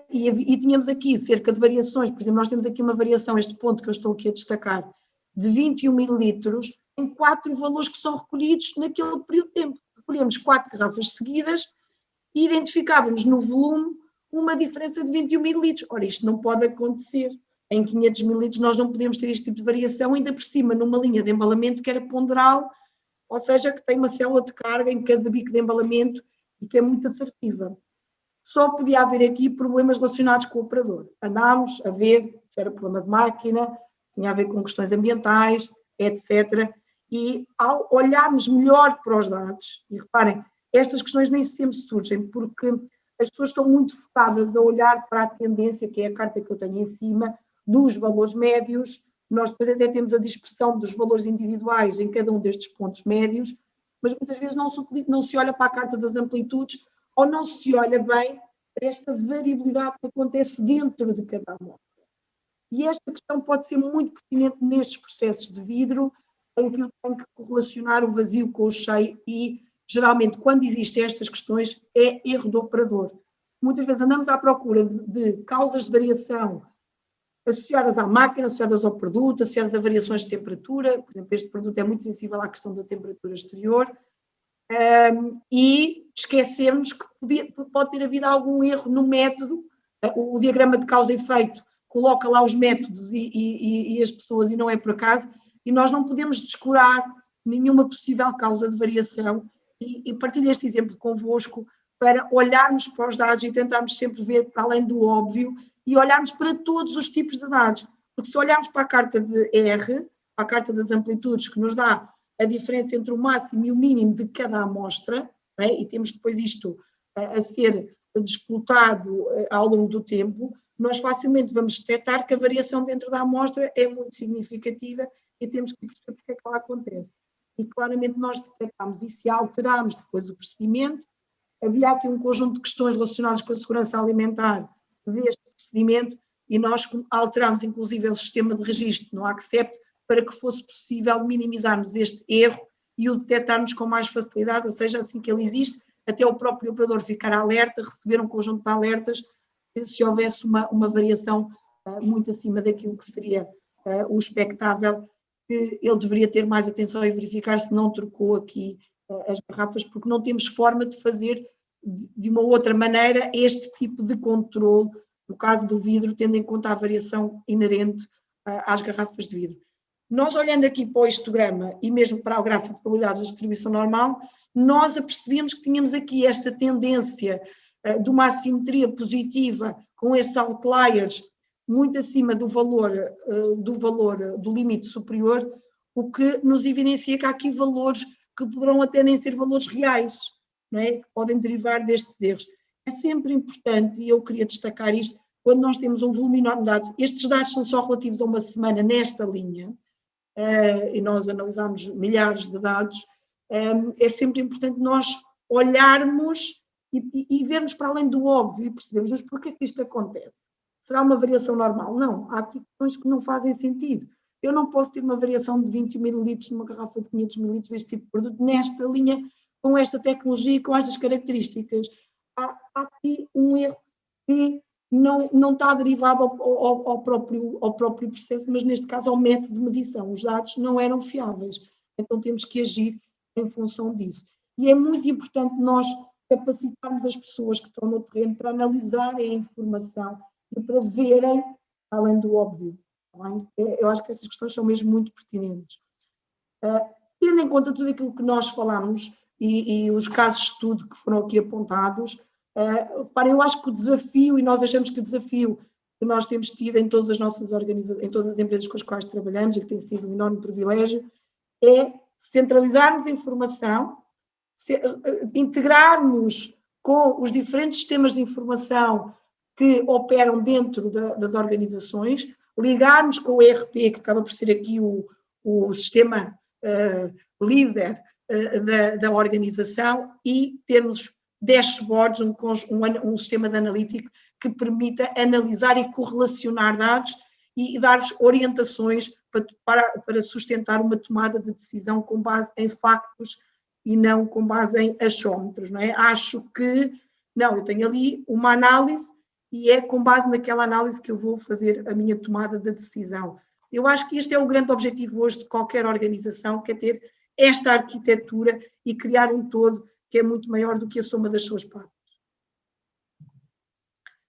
e tínhamos aqui cerca de variações, por exemplo, nós temos aqui uma variação, este ponto que eu estou aqui a destacar, de 21 mililitros em 4 valores que são recolhidos naquele período de tempo. Recolhemos 4 garrafas seguidas e identificávamos no volume uma diferença de 21 mililitros. Ora, isto não pode acontecer. Em 500 mililitros nós não podemos ter este tipo de variação, ainda por cima numa linha de embalamento que era ponderal, ou seja, que tem uma célula de carga em cada bico de embalamento e que é muito assertiva. Só podia haver aqui problemas relacionados com o operador. Andámos a ver se era problema de máquina, tinha a ver com questões ambientais, etc. E ao olharmos melhor para os dados, e reparem, estas questões nem sempre surgem, porque as pessoas estão muito focadas a olhar para a tendência, que é a carta que eu tenho em cima, dos valores médios. Nós depois até temos a dispersão dos valores individuais em cada um destes pontos médios, mas muitas vezes não se olha para a carta das amplitudes ou não se olha bem para esta variabilidade que acontece dentro de cada amostra. E esta questão pode ser muito pertinente nestes processos de vidro, em que eu tenho que correlacionar o vazio com o cheio e, geralmente, quando existem estas questões, é erro do operador. Muitas vezes andamos à procura de causas de variação associadas à máquina, associadas ao produto, associadas a variações de temperatura. Por exemplo, este produto é muito sensível à questão da temperatura exterior, e esquecemos que pode ter havido algum erro no método. O diagrama de causa e efeito coloca lá os métodos e as pessoas, e não é por acaso, e nós não podemos descurar nenhuma possível causa de variação, e partilho este exemplo convosco para olharmos para os dados e tentarmos sempre ver para além do óbvio e olharmos para todos os tipos de dados, porque se olharmos para a carta de R, para a carta das amplitudes, que nos dá a diferença entre o máximo e o mínimo de cada amostra, e temos depois isto a ser disputado ao longo do tempo, nós facilmente vamos detectar que a variação dentro da amostra é muito significativa e temos que perceber porque é que ela acontece. E claramente nós detectamos isso e alteramos depois o procedimento. Havia aqui um conjunto de questões relacionadas com a segurança alimentar deste procedimento e nós alterámos inclusive o sistema de registro no Accept para que fosse possível minimizarmos este erro e o detectarmos com mais facilidade, ou seja, assim que ele existe, até o próprio operador ficar alerta, receber um conjunto de alertas se houvesse uma variação muito acima daquilo que seria o expectável, que ele deveria ter mais atenção e verificar se não trocou aqui as garrafas, porque não temos forma de fazer de uma outra maneira este tipo de controle, no caso do vidro, tendo em conta a variação inerente às garrafas de vidro. Nós olhando aqui para o histograma e mesmo para o gráfico de probabilidades de distribuição normal, nós apercebemos que tínhamos aqui esta tendência de uma assimetria positiva com estes outliers muito acima do valor do limite superior, o que nos evidencia que há aqui valores que poderão até nem ser valores reais, não é? Que podem derivar destes erros. É sempre importante, e eu queria destacar isto, quando nós temos um volume enorme de dados, estes dados são só relativos a uma semana nesta linha, e nós analisamos milhares de dados, é sempre importante nós olharmos e vermos para além do óbvio e percebermos, mas porquê que isto acontece? Será uma variação normal? Não, há aqui questões que não fazem sentido. eu não posso ter uma variação de 20 ml numa garrafa de 500 ml deste tipo de produto, nesta linha, com esta tecnologia e com estas características. Há aqui um erro que não está derivado ao próprio processo, mas neste caso ao método de medição. Os dados não eram fiáveis, então temos que agir em função disso. E é muito importante nós capacitarmos as pessoas que estão no terreno para analisarem a informação e para verem, além do óbvio. Eu acho que essas questões são mesmo muito pertinentes. Tendo em conta tudo aquilo que nós falamos e os casos de estudo que foram aqui apontados, eu acho que o desafio, e nós achamos que o desafio que nós temos tido em todas as nossas organizações, em todas as empresas com as quais trabalhamos, e que tem sido um enorme privilégio, é centralizarmos a informação, integrarmos com os diferentes sistemas de informação que operam dentro das organizações, ligarmos com o ERP, que acaba por ser aqui o sistema líder da organização, e termos dashboards, um sistema de analítico que permita analisar e correlacionar dados e dar-vos orientações para sustentar uma tomada de decisão com base em factos e não com base em achómetros, não é? Acho que, não, eu tenho ali uma análise e é com base naquela análise que eu vou fazer a minha tomada de decisão. Eu acho que este é o grande objetivo hoje de qualquer organização, que é ter esta arquitetura e criar um todo que é muito maior do que a soma das suas partes.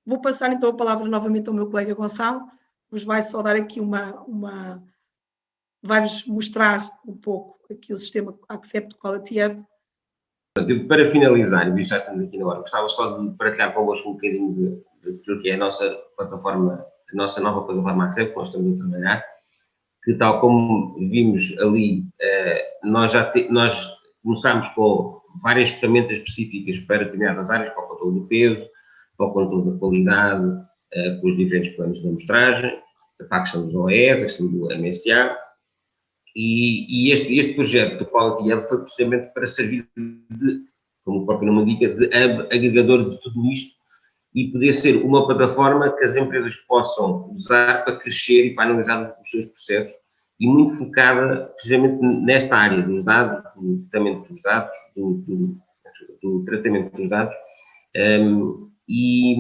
Vou passar então a palavra novamente ao meu colega Gonçalo, que vos vai só dar aqui vai-vos mostrar um pouco aqui o sistema Accept Quality Hub. Para finalizar, e já estamos aqui na hora, gostava só de partilhar convosco um bocadinho do que é a nossa plataforma, a nossa nova plataforma Accept, que nós estamos a trabalhar, que tal como vimos ali, nós começámos com várias ferramentas específicas para determinadas áreas, para o controle do peso, para o controle da qualidade, com os diferentes planos de amostragem, para a questão dos OEs, a questão do MSA, e este projeto do Quality Hub foi precisamente para servir de, como o próprio nome indica, de hub agregador de tudo isto e poder ser uma plataforma que as empresas possam usar para crescer e para analisar os seus processos, e muito focada precisamente nesta área dos dados, do tratamento dos dados, do tratamento dos dados, e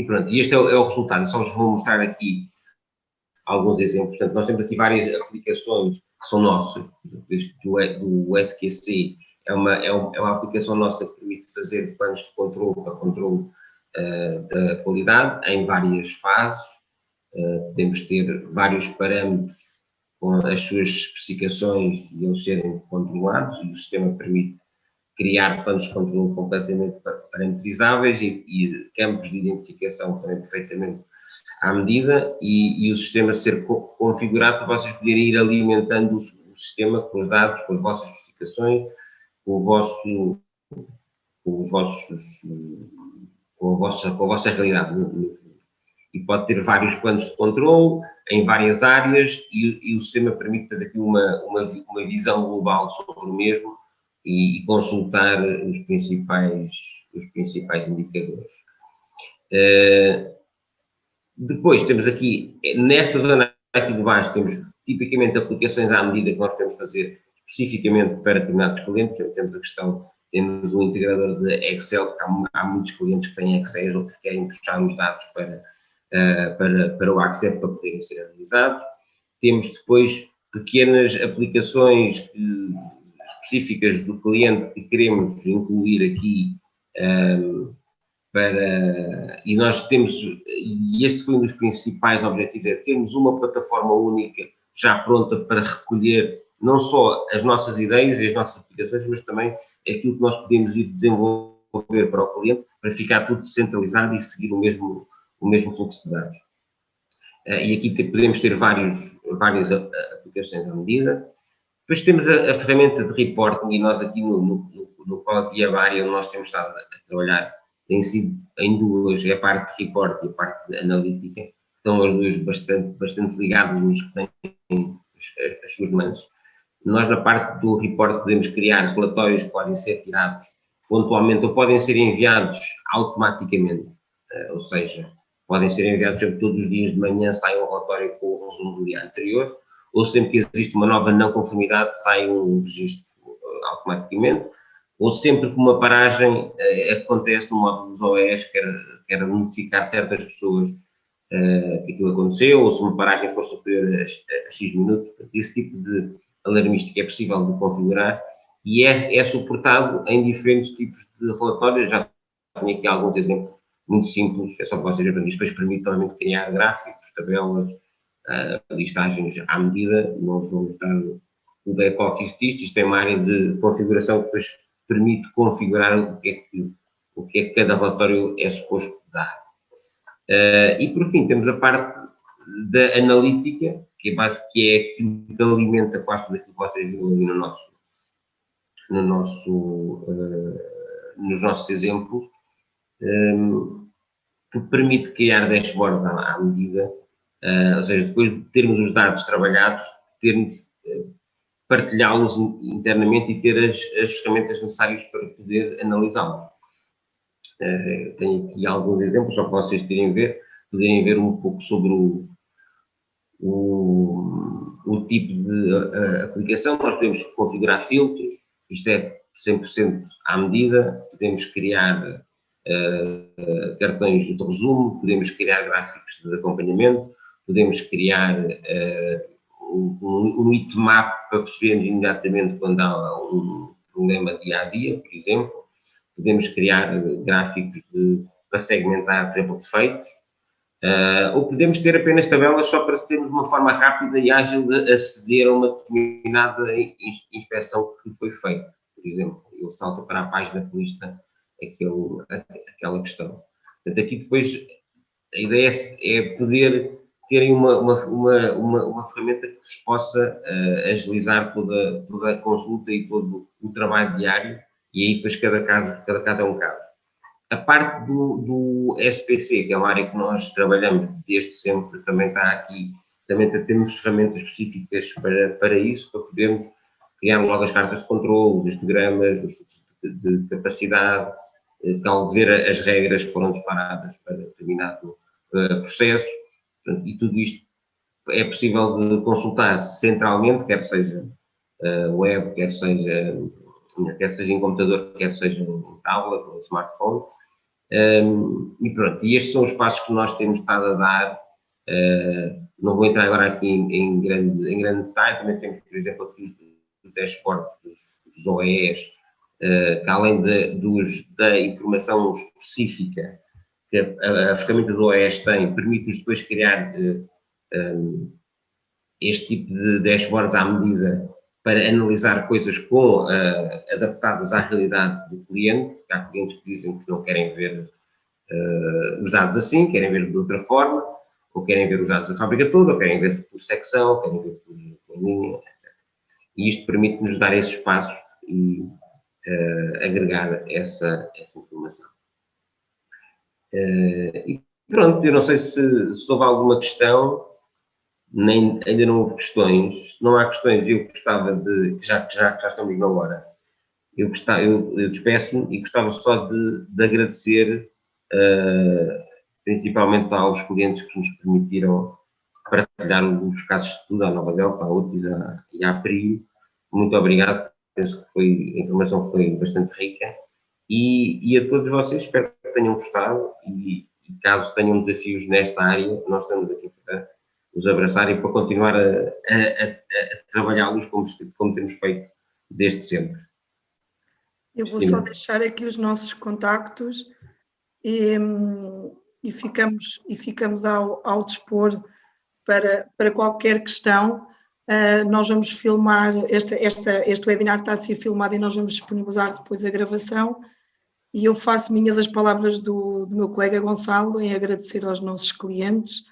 pronto, e este é o resultado. Só vos vou mostrar aqui alguns exemplos. Portanto, nós temos aqui várias aplicações que são nossas. Do SQC é uma aplicação nossa que permite fazer planos de controle para controle da qualidade em várias fases. Podemos ter vários parâmetros com as suas especificações e eles serem controlados, e o sistema permite criar planos de controle completamente parametrizáveis e campos de identificação também perfeitamente à medida, e o sistema ser configurado para vocês poderem ir alimentando o sistema com os dados, com as vossas especificações, com a vossa realidade. E pode ter vários planos de controle em várias áreas, e o sistema permite ter aqui uma visão global sobre o mesmo e consultar os principais indicadores. Depois temos aqui, nesta zona aqui de baixo, temos tipicamente aplicações à medida que nós queremos fazer especificamente para determinados clientes. Temos a questão, temos um integrador de Excel, porque há muitos clientes que têm Excel ou que querem puxar os dados para o Accept para poderem ser analisados. Temos depois pequenas aplicações específicas do cliente que queremos incluir aqui, e nós temos, e este foi um dos principais objetivos, é termos uma plataforma única já pronta para recolher não só as nossas ideias e as nossas aplicações, mas também aquilo que nós podemos ir desenvolver para o cliente, para ficar tudo centralizado e seguir o mesmo fluxo de dados. E aqui podemos ter várias aplicações à medida. Depois temos a ferramenta de reporting, e nós aqui no Quality Hub, onde nós temos estado a trabalhar, tem sido em duas, é a parte de reporting e a parte de analítica, que estão as duas bastante ligadas, mas que têm as suas mãos. Nós, na parte do report, podemos criar relatórios que podem ser tirados pontualmente ou podem ser enviados automaticamente, ou seja, podem ser enviados, por exemplo, todos os dias de manhã sai um relatório com o resumo do dia anterior, ou sempre que existe uma nova não conformidade, sai um registro automaticamente, ou sempre que uma paragem acontece no módulo dos OEs, quer notificar certas pessoas que aquilo aconteceu, ou se uma paragem for superior a X minutos, esse tipo de alarmística é possível de configurar e é suportado em diferentes tipos de relatórios. Já tenho aqui alguns exemplos muito simples, é só para vocês verem. Isto depois permite, obviamente, criar gráficos, tabelas, listagens à medida. Nós vamos dar o back-office disto. Isto é uma área de configuração que depois permite configurar o que é que cada relatório é suposto dar. E por fim, temos a parte da analítica, que é aquilo que alimenta quase tudo aquilo que vocês viram ali nos nossos exemplos, que permite criar dashboards à medida, ou seja, depois de termos os dados trabalhados, partilhá-los internamente e ter as ferramentas necessárias para poder analisá-los. Tenho aqui alguns exemplos, só para vocês poderem ver um pouco sobre o tipo de aplicação. Nós podemos configurar filtros, isto é 100% à medida, podemos criar cartões de resumo, podemos criar gráficos de acompanhamento, podemos criar um heatmap para percebermos imediatamente quando há um problema dia a dia, por exemplo. Podemos criar gráficos para segmentar, por exemplo, defeitos, ou podemos ter apenas tabelas só para termos uma forma rápida e ágil de aceder a uma determinada inspeção que foi feita. Por exemplo, eu salto para a página que lista aquela questão. Portanto, aqui depois a ideia é poder terem uma ferramenta que vos possa agilizar toda a consulta e todo o trabalho diário, e aí depois cada caso é um caso. A parte do SPC, que é uma área que nós trabalhamos desde sempre, também está aqui, também temos ferramentas específicas para isso, para podermos criar logo as cartas de controle, os histogramas, os fluxos de capacidade, tal de ver as regras que foram disparadas para determinado processo. Portanto, e tudo isto é possível de consultar centralmente, quer seja web, quer seja em computador, quer seja em tablet ou em smartphone. E pronto, e estes são os passos que nós temos estado a dar. Não vou entrar agora aqui em grande detalhe. Também temos, por exemplo, aqui o dashboard dos OEs, que além da informação específica que a ferramenta do OES tem, permite-nos depois criar este tipo de dashboards à medida para analisar coisas adaptadas à realidade do cliente. Há clientes que dizem que não querem ver os dados assim, querem ver de outra forma, ou querem ver os dados da fábrica toda, ou querem ver por secção, querem ver por linha, etc. E isto permite-nos dar esses passos e agregar essa informação. E pronto, eu não sei se houve alguma questão. Ainda não houve questões. Se não há questões, eu gostava de, já estamos na hora, eu despeço-me e gostava só de agradecer principalmente aos clientes que nos permitiram partilhar os casos de estudo, à Nova Delta, à UTIS e à PRI. Muito obrigado, penso que a informação foi bastante rica e a todos vocês, espero que tenham gostado e caso tenham desafios nesta área, nós estamos aqui para os abraçar e para continuar a trabalhá-los como temos feito desde sempre. Eu vou só deixar aqui os nossos contactos e ficamos ao dispor para qualquer questão. Nós vamos filmar, este webinar está a ser filmado e nós vamos disponibilizar depois a gravação. E eu faço minhas as palavras do meu colega Gonçalo em agradecer aos nossos clientes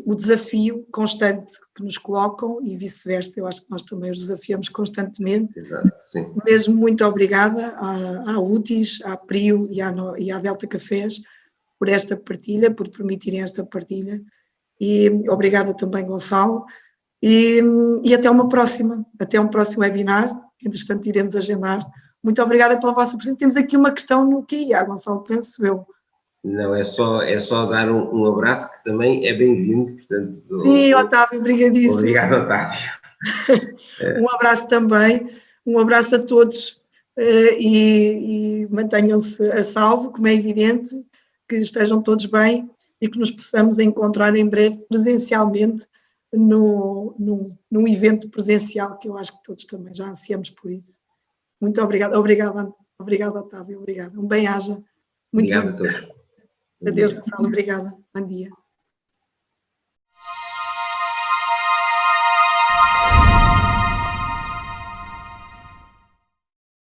o desafio constante que nos colocam e vice-versa. Eu acho que nós também os desafiamos constantemente. Exato, sim. Mesmo muito obrigada à UTIS, à PRIO e à Delta Cafés por esta partilha, por permitirem esta partilha. E obrigada também, Gonçalo. E até uma próxima, até um próximo webinar, que entretanto iremos agendar. Muito obrigada pela vossa presença. Temos aqui uma questão no QIA, Gonçalo, penso eu. Não, é só dar um abraço que também é bem-vindo, portanto... Sim, Otávio, obrigadíssimo. Obrigado, Otávio. Um abraço também, um abraço a todos e mantenham-se a salvo, como é evidente, que estejam todos bem e que nos possamos encontrar em breve presencialmente num evento presencial, que eu acho que todos também já ansiamos por isso. Muito obrigada, obrigada, Otávio, obrigada. Um bem-aja. Obrigado a todos. Adeus, Gonçalo, obrigada. Bom dia.